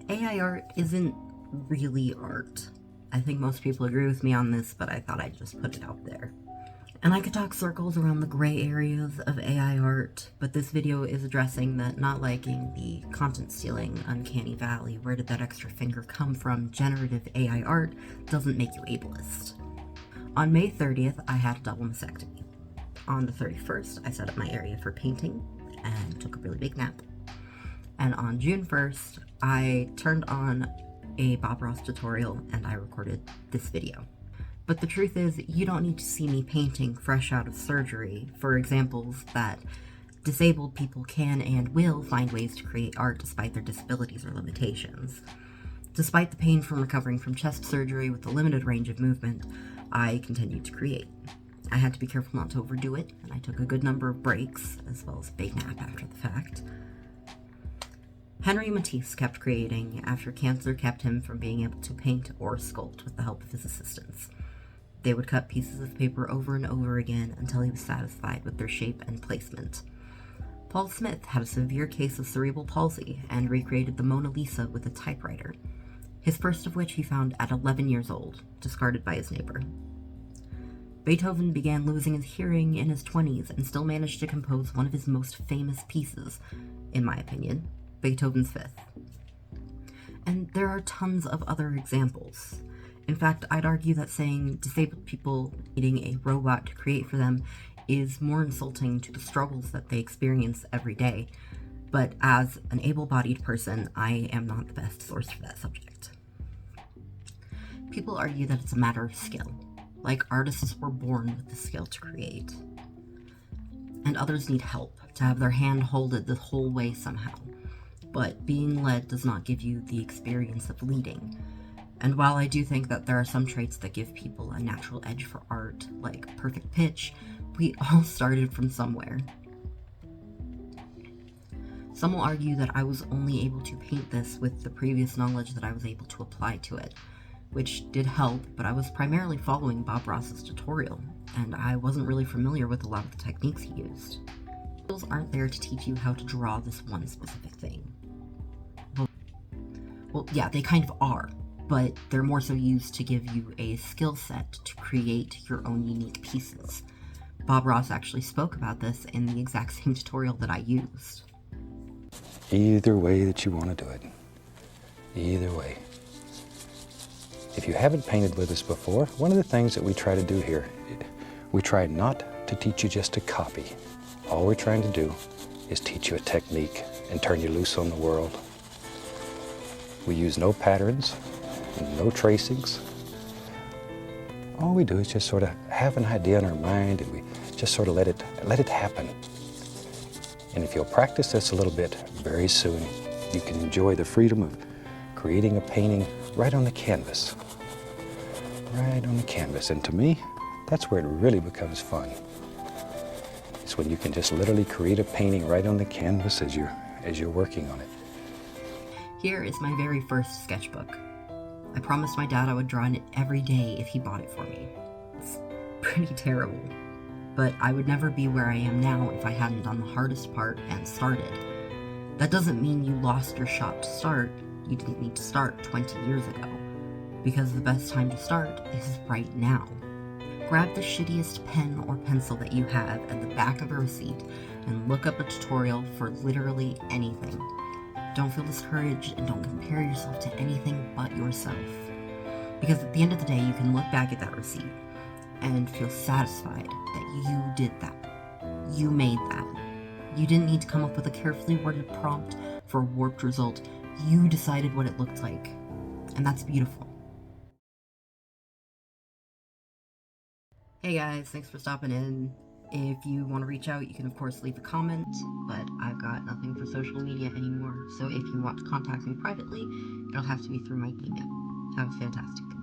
AI art isn't really art. I think most people agree with me on this, but I thought I'd just put it out there. And I could talk circles around the gray areas of AI art, but this video is addressing that not liking the content stealing, uncanny valley, where did that extra finger come from, generative AI art doesn't make you ableist. On May 30th, I had a double mastectomy. On the 31st, I set up my area for painting and took a really big nap. And on June 1st, I turned on a Bob Ross tutorial and I recorded this video. But the truth is, you don't need to see me painting fresh out of surgery for examples that disabled people can and will find ways to create art despite their disabilities or limitations. Despite the pain from recovering from chest surgery with a limited range of movement, I continued to create. I had to be careful not to overdo it, and I took a good number of breaks, as well as a big nap after the fact. Henry Matisse kept creating after cancer kept him from being able to paint or sculpt with the help of his assistants. They would cut pieces of paper over and over again until he was satisfied with their shape and placement. Paul Smith had a severe case of cerebral palsy and recreated the Mona Lisa with a typewriter, his first of which he found at 11 years old, discarded by his neighbor. Beethoven began losing his hearing in his 20s and still managed to compose one of his most famous pieces, in my opinion, Beethoven's Fifth. And there are tons of other examples. In fact, I'd argue that saying disabled people needing a robot to create for them is more insulting to the struggles that they experience every day. But as an able-bodied person, I am not the best source for that subject. People argue that it's a matter of skill, like artists were born with the skill to create. And others need help, to have their hand holded the whole way somehow. But being led does not give you the experience of leading. And while I do think that there are some traits that give people a natural edge for art, like perfect pitch, we all started from somewhere. Some will argue that I was only able to paint this with the previous knowledge that I was able to apply to it, which did help, but I was primarily following Bob Ross's tutorial, and I wasn't really familiar with a lot of the techniques he used. Tutorials aren't there to teach you how to draw this one specific thing. Well, yeah, they kind of are, but they're more so used to give you a skill set to create your own unique pieces. Bob Ross actually spoke about this in the exact same tutorial that I used. Either way that you want to do it. Either way. If you haven't painted with us before, one of the things that we try to do here, we try not to teach you just to copy. All we're trying to do is teach you a technique and turn you loose on the world. We use no patterns, no tracings. All we do is just sort of have an idea in our mind and we just sort of let it happen. And if you'll practice this a little bit, very soon you can enjoy the freedom of creating a painting right on the canvas. Right on the canvas. And to me, that's where it really becomes fun. It's when you can just literally create a painting right on the canvas as you're working on it. Here is my very first sketchbook. I promised my dad I would draw in it every day if he bought it for me. It's pretty terrible, but I would never be where I am now if I hadn't done the hardest part and started. That doesn't mean you lost your shot to start. You didn't need to start 20 years ago, because the best time to start is right now. Grab the shittiest pen or pencil that you have at the back of a receipt and look up a tutorial for literally anything. Don't feel discouraged and don't compare yourself to anything but yourself. Because at the end of the day, you can look back at that receipt and feel satisfied that you did that. You made that. You didn't need to come up with a carefully worded prompt for a warped result. You decided what it looked like. And that's beautiful. Hey guys, thanks for stopping in. If you want to reach out, you can of course leave a comment, but I've got nothing for social media anymore, so if you want to contact me privately, it'll have to be through my email. Have a fantastic day.